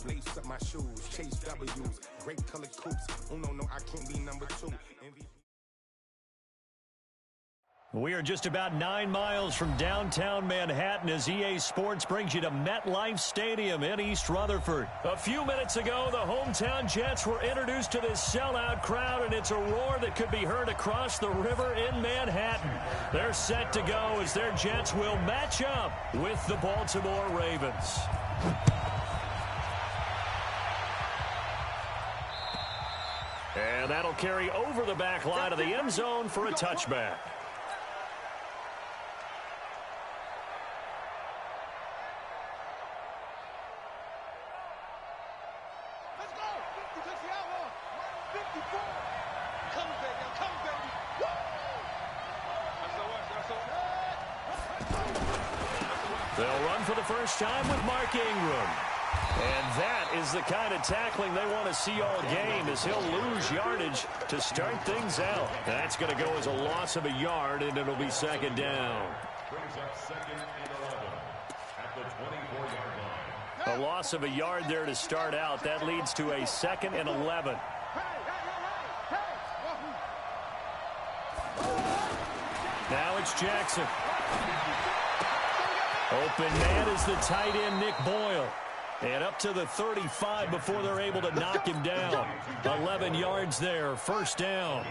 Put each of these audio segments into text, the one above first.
Lace up my shoes, chase W's, great colored coupes. Oh no, I can't be number 2. We are just about 9 miles from downtown Manhattan as EA Sports brings you to MetLife Stadium in East Rutherford. A few minutes ago, the hometown Jets were introduced to this sellout crowd, and it's a roar that could be heard across the river in Manhattan. They're set to go as their Jets will match up with the Baltimore Ravens. And that'll carry over the back line of the end zone for a touchback. They'll run for the first time with Mark Ingram. And that is the kind of tackling they want to see all game, as he'll lose yardage to start things out. That's going to go as a loss of a yard, and it'll be second down. A loss of a yard there to start out. That leads to a 2nd and 11. Now it's Jackson. Open man is the tight end, Nick Boyle. And up to the 35 before they're able to knock him down. 11 yards there, first down.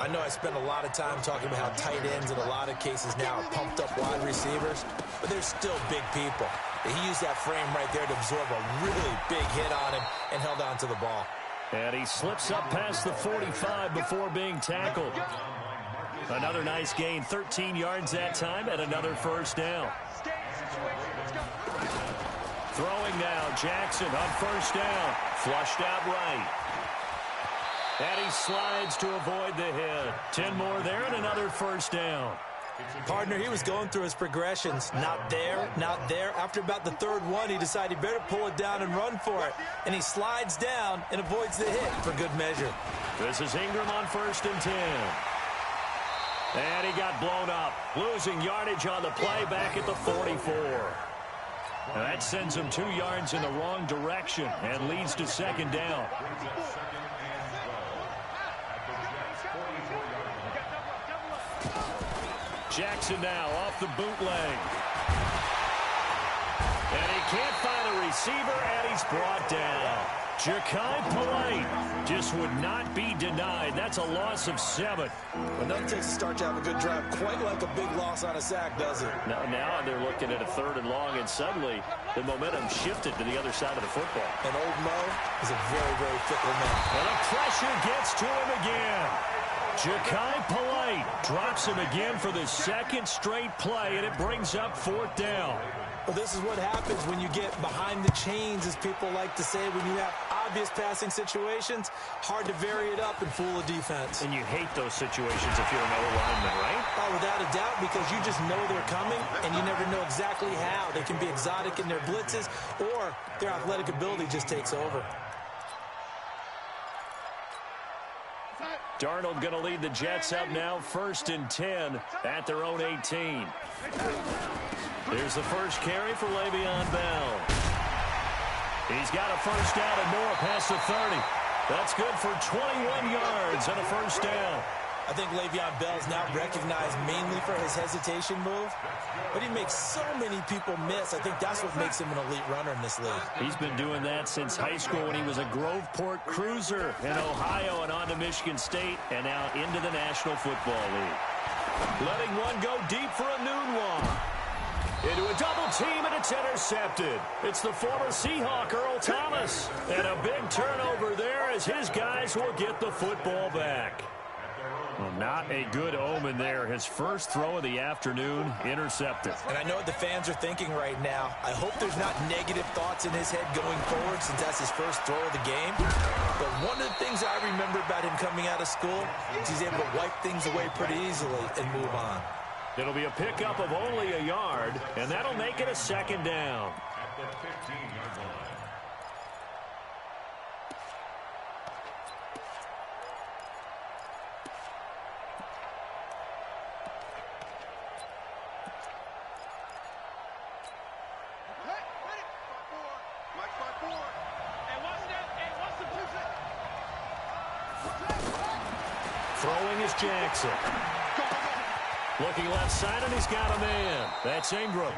I know I spent a lot of time talking about how tight ends in a lot of cases now are pumped up wide receivers, but they're still big people. He used that frame right there to absorb a really big hit on him and held on to the ball. And he slips up past the 45 before being tackled. Another nice gain, 13 yards that time, and another first down. Throwing now, Jackson on first down. Flushed out right. And he slides to avoid the hit. 10 more there and another first down. Partner, he was going through his progressions. Not there, not there. After about the third one, he decided he better pull it down and run for it. And he slides down and avoids the hit for good measure. This is Ingram on 1st and 10. And he got blown up, losing yardage on the play back at the 44. Now that sends him 2 yards in the wrong direction and leads to second down. Jackson now off the bootleg. And he can't find a receiver, and he's brought down. Ja'Kai Polite just would not be denied. That's a loss of 7. But nothing takes a start to have a good drive quite like a big loss on a sack, does it? Now they're looking at a 3rd and long, and suddenly the momentum shifted to the other side of the football. And old Mo is a very, very fickle man. And the pressure gets to him again. Ja'Kai Polite drops him again for the 2nd straight play, and it brings up 4th down. Well, this is what happens when you get behind the chains, as people like to say, when you have obvious passing situations. Hard to vary it up and fool a defense. And you hate those situations if you're an O-lineman, right? Oh, without a doubt, because you just know they're coming, and you never know exactly how. They can be exotic in their blitzes, or their athletic ability just takes over. Darnold going to lead the Jets up now, 1st and 10 at their own 18. Here's the first carry for Le'Veon Bell. He's got a first down and more past the 30. That's good for 21 yards and a first down. I think Le'Veon Bell's now recognized mainly for his hesitation move, but he makes so many people miss. I think that's what makes him an elite runner in this league. He's been doing that since high school when he was a Groveport Cruiser in Ohio and on to Michigan State and now into the National Football League. Letting one go deep for a noon walk. Into a double team, and it's intercepted. It's the former Seahawk, Earl Thomas. And a big turnover there as his guys will get the football back. Well, not a good omen there. His first throw of the afternoon, intercepted. And I know what the fans are thinking right now. I hope there's not negative thoughts in his head going forward since that's his first throw of the game. But one of the things I remember about him coming out of school is he's able to wipe things away pretty easily and move on. It'll be a pickup of only a yard, and that'll make it a second down. At the 15-yard line. Throwing is Jackson. Looking left side, and he's got a man. That's Ingram.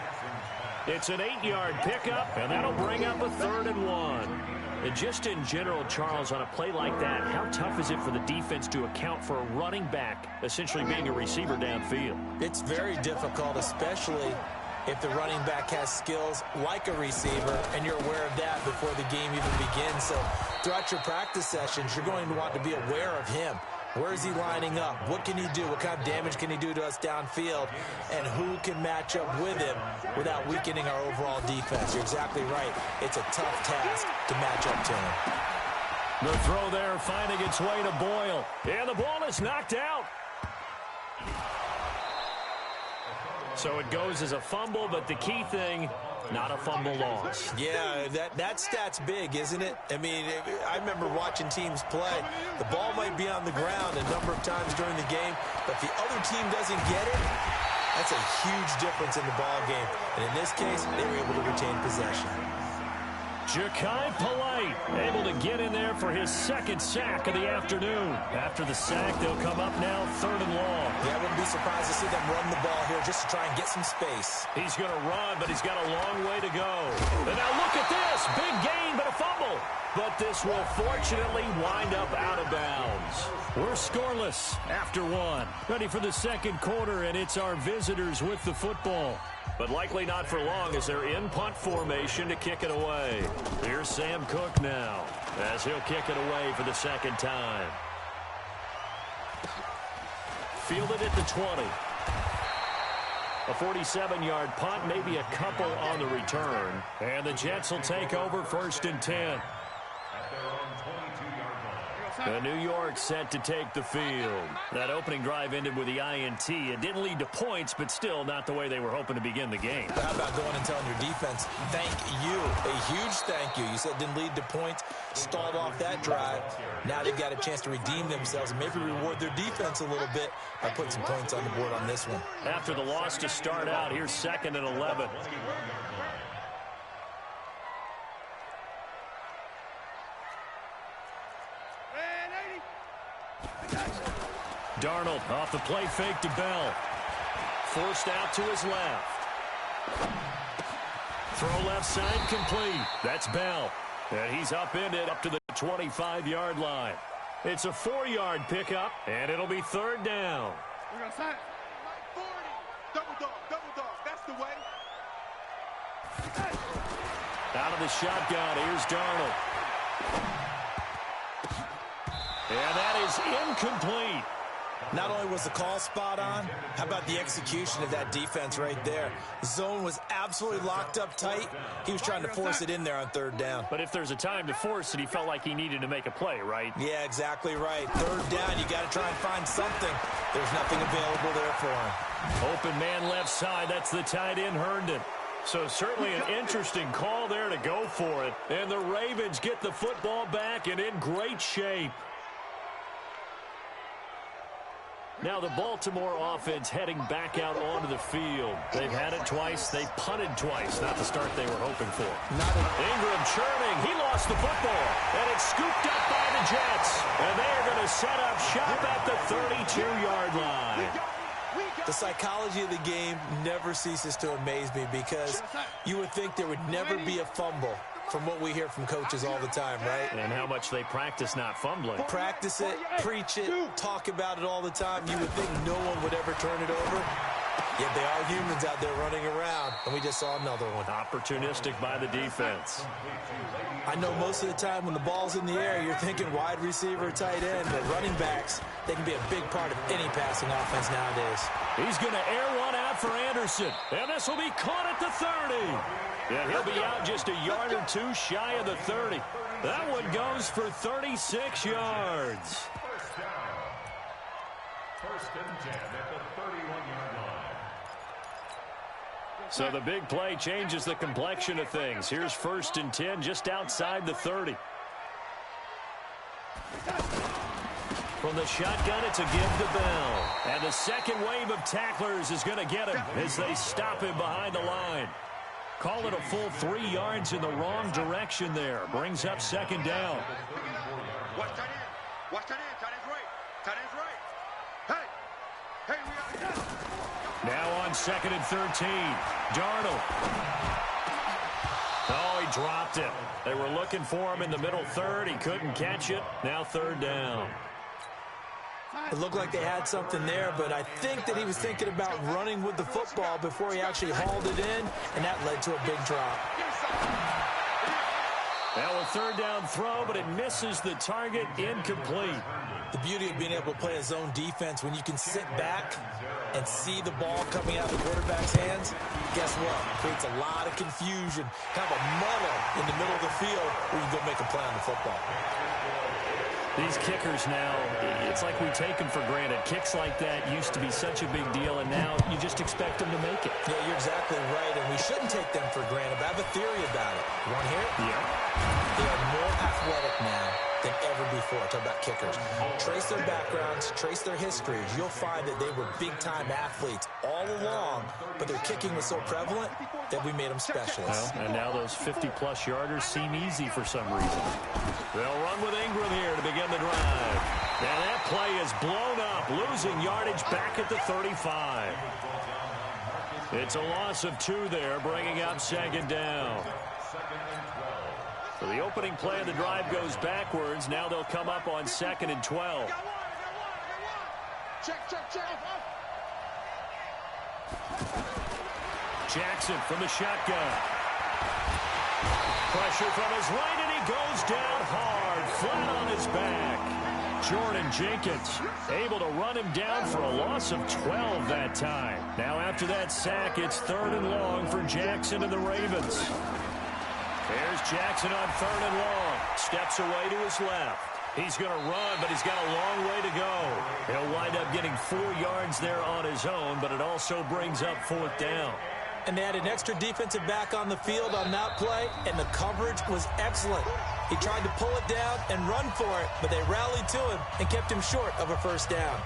It's an 8-yard pickup, and that'll bring up a 3rd and 1. And just in general, Charles, on a play like that, how tough is it for the defense to account for a running back essentially being a receiver downfield? It's very difficult, especially if the running back has skills like a receiver, and you're aware of that before the game even begins. So throughout your practice sessions, you're going to want to be aware of him. Where is he lining up? What can he do? What kind of damage can he do to us downfield? And who can match up with him without weakening our overall defense? You're exactly right. It's a tough task to match up to him. The throw there finding its way to Boyle. And the ball is knocked out. So it goes as a fumble, but the key thing, not a fumble loss. Yeah, that stat's big, isn't it? I mean, I remember watching teams play. The ball might be on the ground a number of times during the game, but if the other team doesn't get it, that's a huge difference in the ball game. And in this case, they were able to retain possession. Ja'Kai Polite able to get in there for his 2nd sack of the afternoon. After the sack, they'll come up now 3rd and long. Yeah, I wouldn't be surprised to see them run the ball here just to try and get some space. He's going to run, but he's got a long way to go. And now look at this. Big gain, but a fumble. But this will fortunately wind up out of bounds. We're scoreless after 1. Ready for the 2nd quarter, and it's our visitors with the football. But likely not for long as they're in punt formation to kick it away. Here's Sam Cook now as he'll kick it away for the 2nd time. Fielded at the 20. A 47-yard punt, maybe a couple on the return. And the Jets will take over 1st and 10. And New York set to take the field. That opening drive ended with the INT. It didn't lead to points, but still not the way they were hoping to begin the game. How about going and telling your defense, thank you, a huge thank you. You said it didn't lead to points, stalled off that drive. Now they've got a chance to redeem themselves and maybe reward their defense a little bit by putting some points on the board on this one. After the loss to start out, here's 2nd and 11. Darnold off the play fake to Bell. Forced out to his left. Throw left side complete. That's Bell. And he's upended up to the 25-yard line. It's a 4-yard pickup, and it'll be 3rd down. We're going to sign 40. Double dog. That's the way. Out of the shotgun, here's Darnold. And that is incomplete. Not only was the call spot on, how about the execution of that defense right there? The zone was absolutely locked up tight. He was trying to force it in there on 3rd down. But if there's a time to force it, he felt like he needed to make a play, right? Yeah, exactly right. 3rd down, you got to try and find something. There's nothing available there for him. Open man left side, that's the tight end, Herndon. So certainly an interesting call there to go for it. And the Ravens get the football back and in great shape. Now the Baltimore offense heading back out onto the field. They've had it twice. They've punted twice. Not the start they were hoping for. Ingram churning. He lost the football. And it's scooped up by the Jets. And they are going to set up shop at the 32-yard line. The psychology of the game never ceases to amaze me because you would think there would never be a fumble from what we hear from coaches all the time, right? And how much they practice not fumbling. Practice it, preach it, talk about it all the time. You would think no one would ever turn it over. Yet they are humans out there running around, and we just saw another one. Opportunistic by the defense. I know most of the time when the ball's in the air, you're thinking wide receiver, tight end, but running backs, they can be a big part of any passing offense nowadays. He's going to air one out for Anderson, and this will be caught at the 30. And he'll be out just a yard or two shy of the 30. That one goes for 36 yards. First and 10 at the 31-yard line. So the big play changes the complexion of things. Here's 1st and 10 just outside the 30. From the shotgun, it's a give to Bell. And the second wave of tacklers is going to get him as they stop him behind the line. Call it a full 3 yards in the wrong direction there. Brings up second down. Watch tight end. Watch tight end. Tight end's right. Tight end's right. Hey, we are. Now on 2nd and 13. Darnold. Oh, he dropped it. They were looking for him in the middle third. He couldn't catch it. Now 3rd down. It looked like they had something there, but I think that he was thinking about running with the football before he actually hauled it in, and that led to a big drop. Now a 3rd down throw, but it misses the target. Incomplete. The beauty of being able to play a zone defense, when you can sit back and see the ball coming out of the quarterback's hands, guess what? It creates a lot of confusion, kind of a muddle in the middle of the field where you can go make a play on the football. These kickers now, it's like we take them for granted. Kicks like that used to be such a big deal, and now you just expect them to make it. Yeah, you're exactly right, and we shouldn't take them for granted, but I have a theory about it. You want to hear it? Yeah. They are more athletic now than ever before. Talk about kickers. Trace their backgrounds, trace their histories. You'll find that they were big-time athletes all along, but their kicking was so prevalent that we made them specialists. Well, and now those 50-plus yarders seem easy for some reason. They'll run with Ingram here to begin the drive. And that play is blown up, losing yardage back at the 35. It's a loss of 2 there, bringing up 2nd down. So the opening play of the drive goes backwards. Now they'll come up on 2nd and 12. Check. Jackson from the shotgun. Pressure from his right, and he goes down hard, flat on his back. Jordan Jenkins able to run him down for a loss of 12 that time. Now after that sack, it's 3rd and long for Jackson and the Ravens. There's Jackson on 3rd and long. Steps away to his left. He's going to run, but he's got a long way to go. He'll wind up getting 4 yards there on his own, but it also brings up 4th down. And they had an extra defensive back on the field on that play, and the coverage was excellent. He tried to pull it down and run for it, but they rallied to him and kept him short of a 1st down.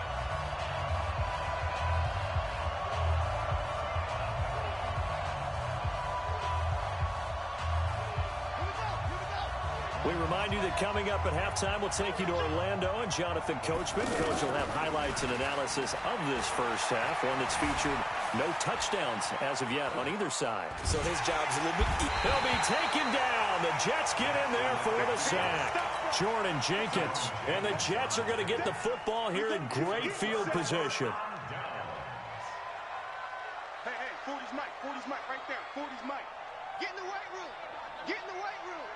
We remind you that coming up at halftime, we'll take you to Orlando and Jonathan Coachman. Coach will have highlights and analysis of this first half, one that's featured no touchdowns as of yet on either side. So his job's a little bit easy. He'll be taken down. The Jets get in there for the sack. Jordan Jenkins. And the Jets are going to get the football here in great field position. Hey, 40's Mike right there. 40's Mike. Get in the weight room. Get in the weight room.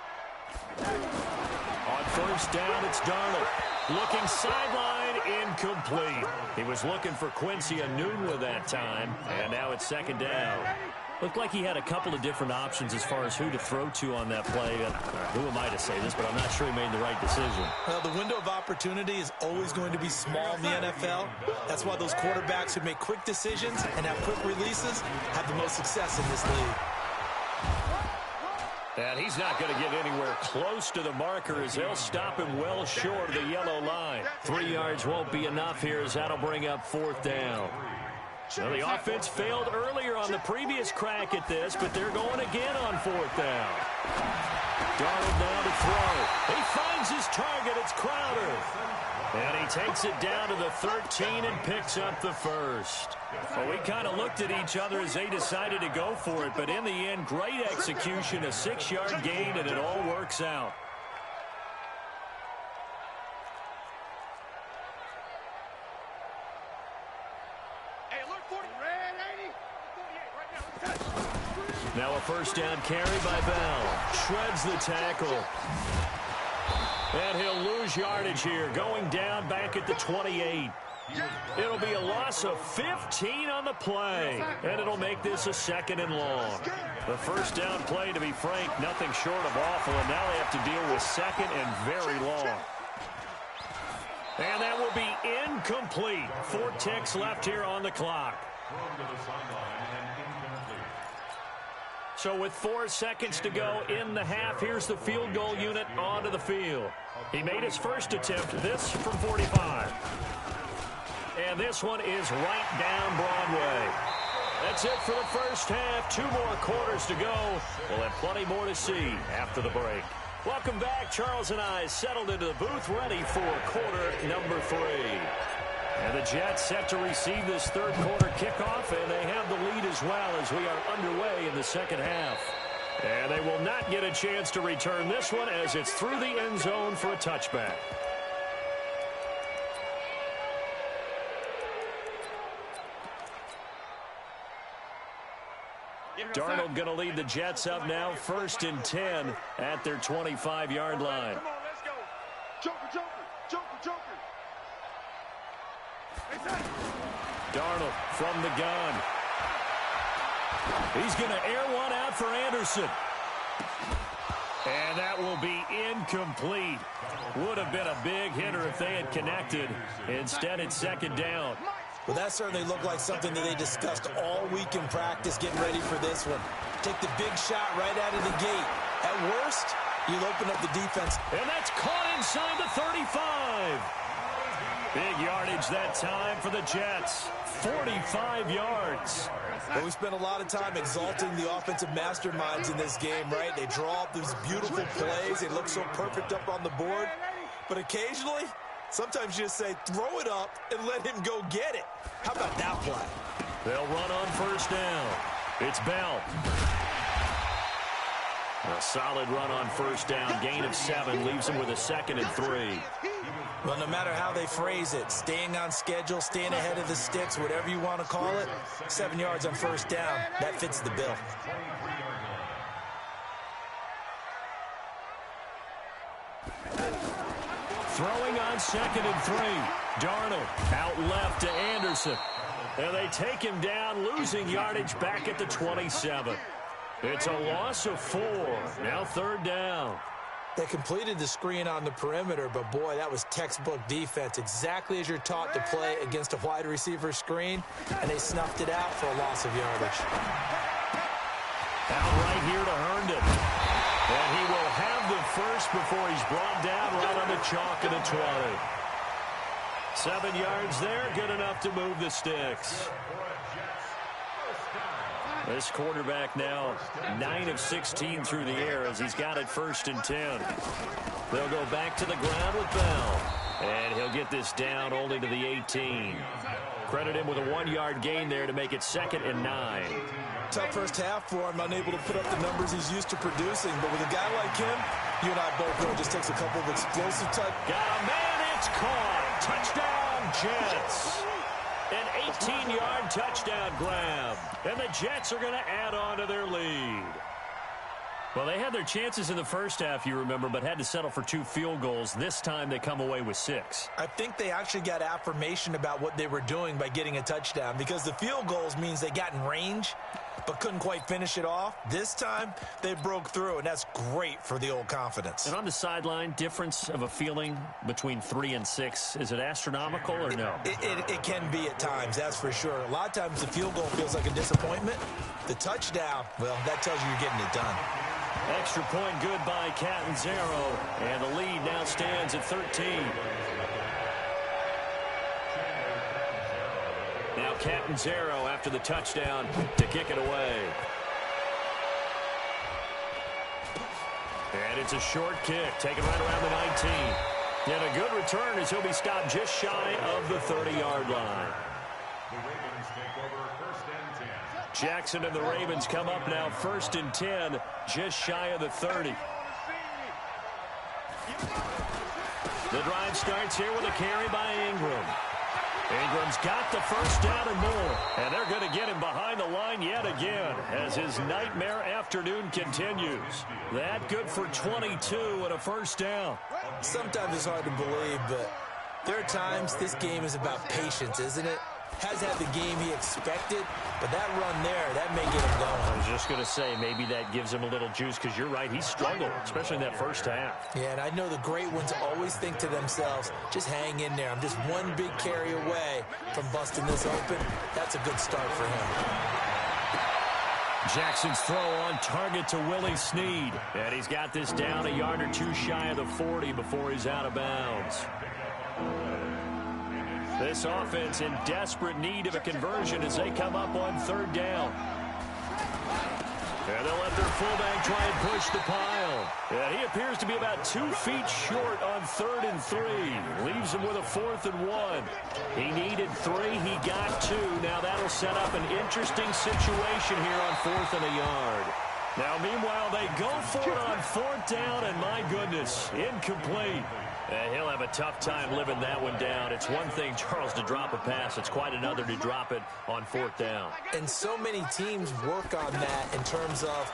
On 1st down, it's Darnold. Looking sideline, incomplete. He was looking for Quincy Enunwa that time, and now it's 2nd down. Looked like he had a couple of different options as far as who to throw to on that play. Who am I to say this, but I'm not sure he made the right decision. Well, the window of opportunity is always going to be small in the NFL. That's why those quarterbacks who make quick decisions and have quick releases have the most success in this league. And he's not going to get anywhere close to the marker as they'll stop him well short of the yellow line. 3 yards won't be enough here as that'll bring up 4th down. Now the offense failed earlier on the previous crack at this, but they're going again on 4th down. Darnold now to throw. He finds his target. It's Crowder. And he takes it down to the 13 and picks up the 1st. Well, we kind of looked at each other as they decided to go for it, but in the end, great execution, a 6-yard gain, and it all works out. Now a 1st down carry by Bell. Shreds the tackle. And he'll lose yardage here, going down back at the 28. It'll be a loss of 15 on the play, and it'll make this a 2nd and long. The 1st down play, to be frank, nothing short of awful, and now they have to deal with 2nd and very long. And that will be incomplete. 4 ticks left here on the clock. So with 4 seconds to go in the half, here's the field goal unit onto the field. He made his first attempt, this from 45. And this one is right down Broadway. That's it for the first half. 2 more quarters to go. We'll have plenty more to see after the break. Welcome back. Charles and I settled into the booth, ready for quarter number 3. And the Jets set to receive this third quarter kickoff, and they have the lead as well as we are underway in the second half. And they will not get a chance to return this one as it's through the end zone for a touchback. Darnold going to lead the Jets up now, 1st and 10 at their 25-yard line. Come on, let's go. Joker, Joker, Joker, Joker. Darnold from the gun. He's going to air one out for Anderson. And that will be incomplete. Would have been a big hitter if they had connected. Instead, it's 2nd down. Well, that certainly looked like something that they discussed all week in practice, getting ready for this one. Take the big shot right out of the gate. At worst, you'll open up the defense. And that's caught inside the 35. Big yardage that time for the Jets. 45 yards. Well, we spent a lot of time exalting the offensive masterminds in this game, right? They draw up these beautiful plays. They look so perfect up on the board. But occasionally, sometimes you just say, throw it up and let him go get it. How about that play? They'll run on 1st down. It's Bell. A solid run on 1st down. Gain of 7 leaves him with a 2nd and 3. Well, no matter how they phrase it, staying on schedule, staying ahead of the sticks, whatever you want to call it, 7 yards on 1st down, that fits the bill. Throwing on 2nd and 3. Darnold out left to Anderson. And they take him down, losing yardage back at the 27. It's a loss of 4. Now 3rd down. They completed the screen on the perimeter, but boy, that was textbook defense. Exactly as you're taught to play against a wide receiver screen, and they snuffed it out for a loss of yardage. Out right here to Herndon. And he will have the first before he's brought down right on the chalk of the 20. 7 yards there, good enough to move the sticks. This quarterback now 9 of 16 through the air as he's got it 1st and 10. They'll go back to the ground with Bell. And he'll get this down only to the 18. Credit him with a 1-yard gain there to make it 2nd and 9. Tough first half for him, unable to put up the numbers he's used to producing. But with a guy like him, you and I both know it just takes a couple of explosive touches. Got a man, it's caught. Touchdown, Jets. An 18-yard touchdown grab. And the Jets are going to add on to their lead. Well, they had their chances in the first half, you remember, but had to settle for 2 field goals. This time they come away with 6. I think they actually got affirmation about what they were doing by getting a touchdown, because the field goals means they got in range but couldn't quite finish it off. This time, they broke through, and that's great for the old confidence. And on the sideline, difference of a feeling between 3 and 6, is it astronomical or no? It can be at times, that's for sure. A lot of times the field goal feels like a disappointment. The touchdown, well, that tells you you're getting it done. Extra point good by Catanzaro, and the lead now stands at 13. Now Catanzaro after the touchdown to kick it away. And it's a short kick, taken right around the 19. And a good return as he'll be stopped just shy of the 30-yard line. Jackson and the Ravens come up now 1st and 10, just shy of the 30. The drive starts here with a carry by Ingram. Ingram's got the first down and more, and they're going to get him behind the line yet again as his nightmare afternoon continues. That good for 22 and a first down. Sometimes it's hard to believe, but there are times this game is about patience, isn't it? Has had the game he expected, but that run there, that may get him going. I was just going to say, maybe that gives him a little juice, because you're right, he struggled, especially in that first half. Yeah, and I know the great ones always think to themselves, just hang in there. I'm just one big carry away from busting this open. That's a good start for him. Jackson's throw on target to Willie Snead, and he's got this down a yard or two shy of the 40 before he's out of bounds. This offense in desperate need of a conversion as they come up on third down. And they'll let their fullback try and push the pile. And he appears to be about 2 feet short on 3rd and 3. Leaves him with a 4th and 1. He needed 3. He got 2. Now that'll set up an interesting situation here on 4th and a yard. Now, meanwhile, they go for it on 4th down, and my goodness, incomplete. And he'll have a tough time living that one down. It's one thing, Charles, to drop a pass. It's quite another to drop it on 4th down. And so many teams work on that in terms of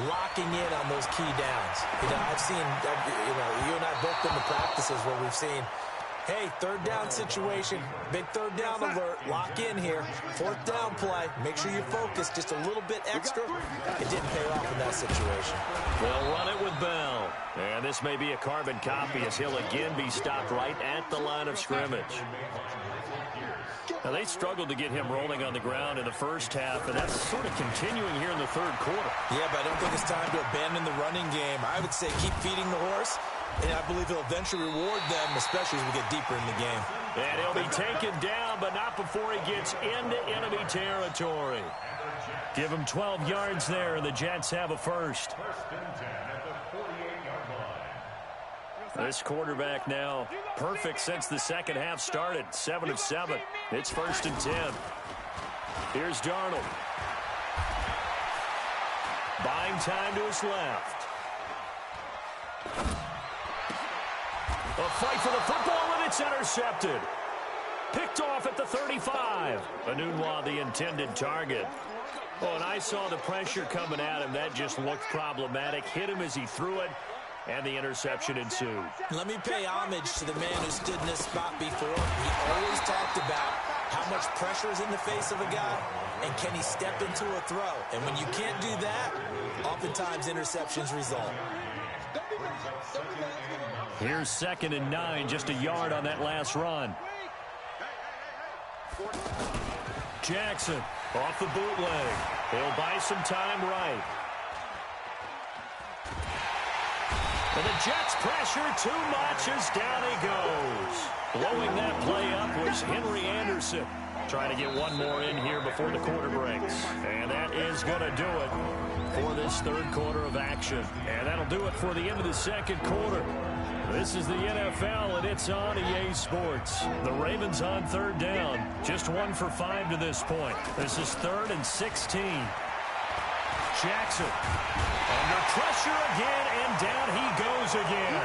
locking in on those key downs. I've seen, you and I both been to practices where we've seen, hey, 3rd down situation, big 3rd down alert, lock in here, 4th down play, make sure you focus just a little bit extra. It didn't pay off in that situation. They'll run it with Bell. And this may be a carbon copy as he'll again be stopped right at the line of scrimmage. Now, they struggled to get him rolling on the ground in the first half, and that's sort of continuing here in the 3rd quarter. Yeah, but I don't think it's time to abandon the running game. I would say keep feeding the horse, and I believe he'll eventually reward them, especially as we get deeper in the game. And he'll be taken down, but not before he gets into enemy territory. Give him 12 yards there, and the Jets have a first. This quarterback now perfect since the second half started. 7 of 7. It's 1st and 10. Here's Darnold. Buying time to his left. A fight for the football, and it's intercepted. Picked off at the 35. Anunwa, the intended target. Oh, and I saw the pressure coming at him. That just looked problematic. Hit him as he threw it, and the interception ensued. Let me pay homage to the man who stood in this spot before. He always talked about how much pressure is in the face of a guy, and can he step into a throw. And when you can't do that, oftentimes interceptions result. Here's 2nd and 9, just a yard on that last run. Jackson off the bootleg. He'll buy some time right. And the Jets pressure too much as down he goes. Blowing that play up was Henry Anderson. Trying to get one more in here before the quarter breaks. And that is going to do it for this 3rd quarter of action. And that'll do it for the end of the 2nd quarter. This is the NFL, and it's on EA Sports. The Ravens on 3rd down. Just 1 for 5 to this point. This is 3rd and 16. Jackson under pressure again, and down he goes again.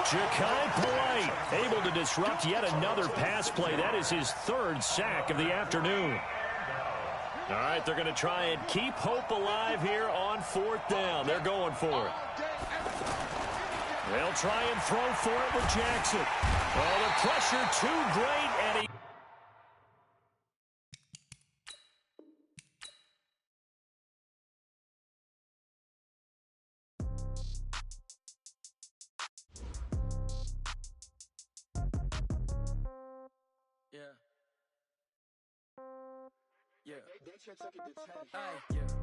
Ja'Kai Polite able to disrupt yet another pass play. That is his 3rd sack of the afternoon. All right, they're going to try and keep hope alive here on 4th down. They're going for it. They'll try and throw for it with Jackson. Well, the pressure too great, and he...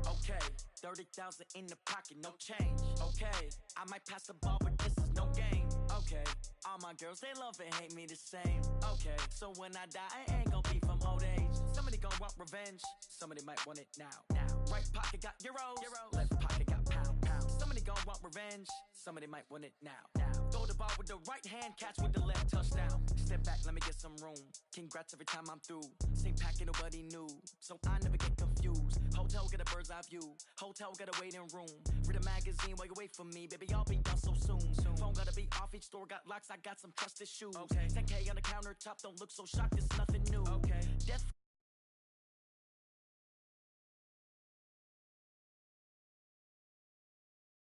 Okay, 30,000 in the pocket, no change. Okay, I might pass the ball, but this is no game. Okay, all my girls, they love and hate me the same. Okay, so when I die, I ain't gonna be from old age. Somebody gonna want revenge, somebody might want it now. Right pocket got euros, left pocket got pounds. Somebody gonna want revenge, somebody might want it now. Throw the ball with the right hand, catch with the left, touchdown. Step back, let me get some room. Congrats every time I'm through. Same packet, nobody knew, so I never get confused. Hotel get a bird's eye view. Hotel got a waiting room. Read a magazine while you wait for me, baby. I'll be done so soon. Phone gotta be off. Each store got locks. I got some trusted shoes. Okay. 10K on the countertop. Don't look so shocked. It's nothing new. Okay. Death.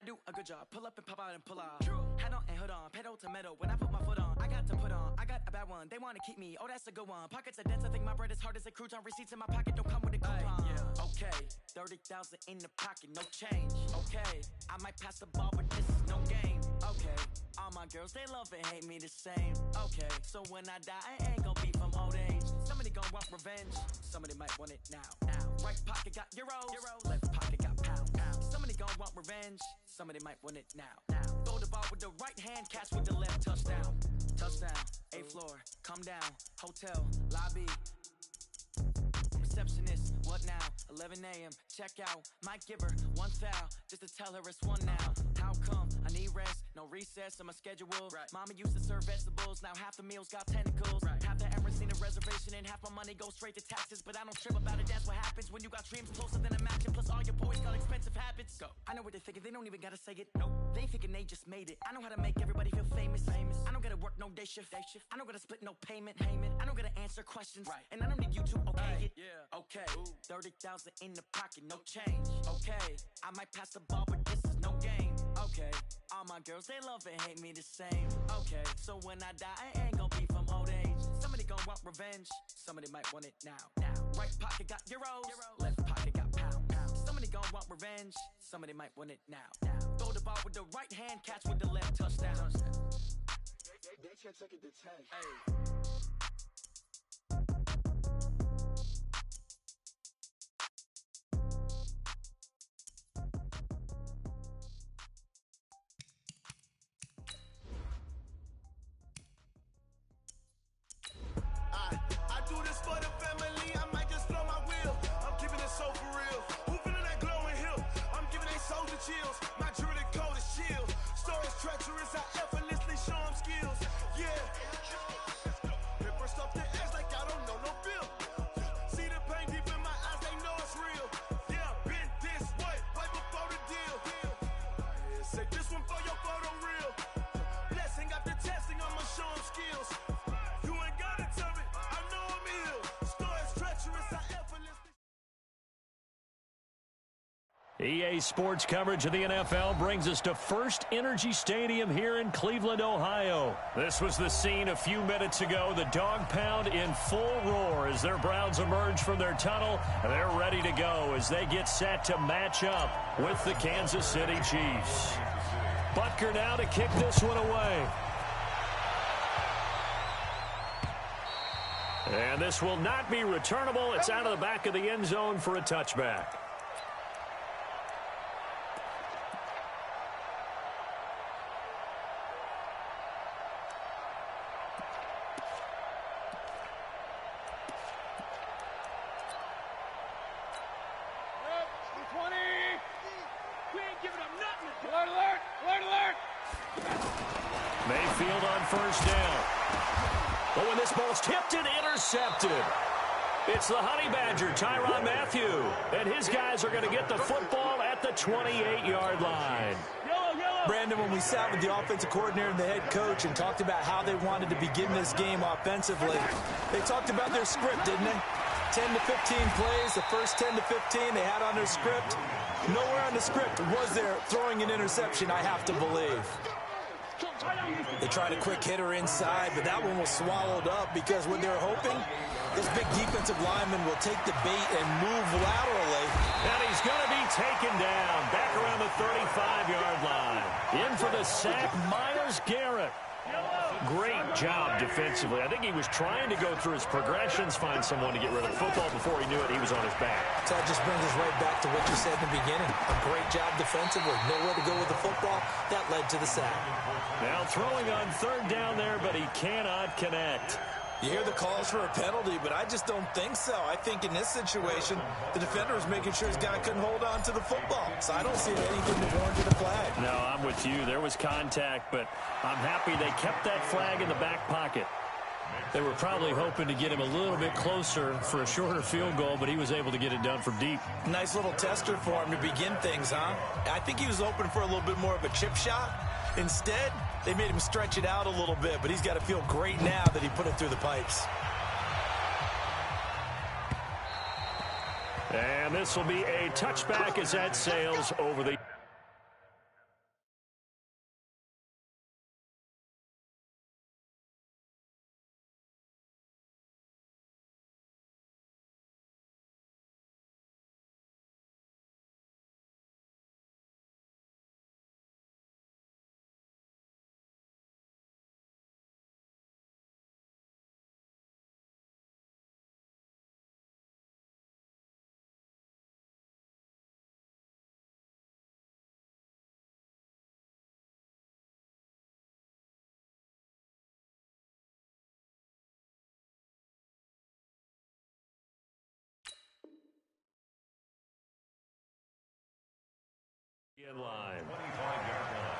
Do a good job. Pull up and pop out and pull out. Head on and hood on. Pedal to metal. When I put my foot on, I got to put on. I got a bad one. They want to keep me. Oh, that's a good one. Pockets are dense. I think my bread is hard as a crouton. Receipts in my pocket don't come with a coupon. Okay. 30,000 in the pocket. No change. Okay. I might pass the ball, but this is no game. Okay. All my girls, they love and hate me the same. Okay. So when I die, I ain't gonna be from old age. Somebody gonna want revenge. Somebody might want it now. Right pocket got euros. Left pocket got pounds. Somebody gonna want revenge. Somebody might want it now. Throw the ball with the right hand, catch with the left, touchdown. Touchdown. A floor, come down, hotel, lobby. Receptionist, what now? 11 a.m., check out. Might give her one foul, just to tell her it's one now. How come? I need rest, no recess on my schedule. Right. Mama used to serve vegetables, now half the meals got tentacles. Right. Half the Emirates need a reservation and half my money goes straight to taxes. But I don't trip about it, that's what happens when you got dreams closer than a mansion. Plus all your boys got expensive habits. Go. I know what they're thinking, they don't even gotta say it. Nope. They thinking they just made it. I know how to make everybody feel famous. I don't gotta work no day shift. I don't gotta split no payment. I don't gotta answer questions. Right. And I don't need you to okay it. Yeah. Okay. Ooh. 30,000 in the pocket, no change. Okay. I might pass the ball, but this is no game. Okay. All my girls, they love and hate me the same. Okay. So when I die, I ain't gonna be from old age. Somebody gon' want revenge. Somebody might want it now. Right pocket got euros. Left pocket got pound. Somebody gon' want revenge. Somebody might want it now. Throw the ball with the right hand, catch with the left, touchdown. They can't take it to 10. Hey. I do this for the family, I might just blow my wheel. I'm keeping it so for real. Who feeling that glowing hill? I'm giving they soldier chills. My jewelry code is chill. Stories treacherous, I effortlessly show them skills. Yeah. Hit first off the edge like I don't know no bill. See the pain deep in my eyes, they know it's real. Yeah, been this way, way before the deal. Say this one for your photo reel. Blessing after testing, I'ma show them skills. EA Sports coverage of the NFL brings us to First Energy Stadium here in Cleveland, Ohio. This was the scene a few minutes ago. The dog pound in full roar as their Browns emerge from their tunnel. They're ready to go as they get set to match up with the Kansas City Chiefs. Butker now to kick this one away. And this will not be returnable. It's out of the back of the end zone for a touchback. Mayfield on first down. But when this ball's tipped and intercepted, it's the Honey Badger, Tyrann Mathieu. And his guys are going to get the football at the 28-yard line. Brandon, when we sat with the offensive coordinator and the head coach and talked about how they wanted to begin this game offensively, they talked about their script, didn't they? 10 to 15 plays, the first 10 to 15 they had on their script. Nowhere on the script was there throwing an interception, I have to believe. They tried a quick hitter inside, but that one was swallowed up because what they were hoping, this big defensive lineman will take the bait and move laterally. And he's going to be taken down back around the 35-yard line. In for the sack, Myles Garrett. Great job defensively. I think he was trying to go through his progressions, find someone to get rid of the football. Before he knew it, he was on his back. So that just brings us right back to what you said in the beginning. A great job defensively. Nowhere to go with the football. That led to the sack. Now throwing on third down there, but he cannot connect. You hear the calls for a penalty, but I just don't think so. I think in this situation, the defender was making sure his guy couldn't hold on to the football. So I don't see anything to warrant a flag. No, I'm with you. There was contact, but I'm happy they kept that flag in the back pocket. They were probably hoping to get him a little bit closer for a shorter field goal, but he was able to get it done from deep. Nice little tester for him to begin things, huh? I think he was hoping for a little bit more of a chip shot. Instead, they made him stretch it out a little bit, but he's got to feel great now that he put it through the pipes. And this will be a touchback as that sails over the In line. 25-yard line.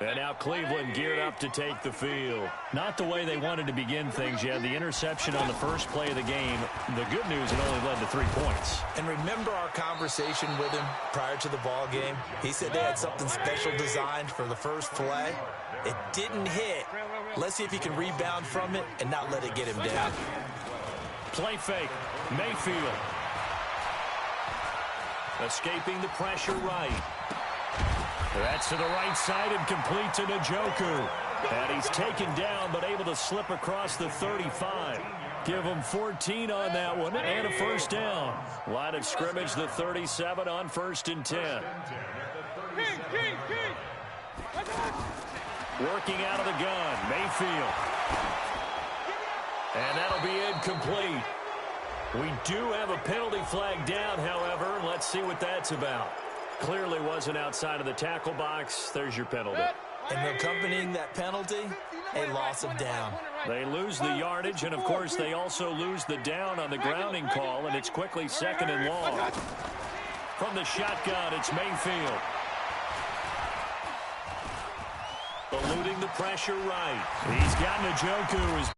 And now Cleveland geared up to take the field. Not the way they wanted to begin things. You had the interception on the first play of the game. The good news, it only led to 3 points. And remember our conversation with him prior to the ball game? He said they had something special designed for the first play. It didn't hit. Let's see if he can rebound from it and not let it get him down. Play fake. Mayfield. Escaping the pressure right. That's to the right side and complete to Njoku. And he's taken down but able to slip across the 35. Give him 14 on that one and a first down. Line of scrimmage, the 37 on 1st and 10. Working out of the gun, Mayfield. And that'll be incomplete. We do have a penalty flag down, however. Let's see what that's about. Clearly wasn't outside of the tackle box. There's your penalty. And accompanying that penalty, a loss of down. They lose the yardage, and, of course, they also lose the down on the grounding call, and it's quickly 2nd and long. From the shotgun, it's Mayfield. Eluding the pressure right. He's got Njoku.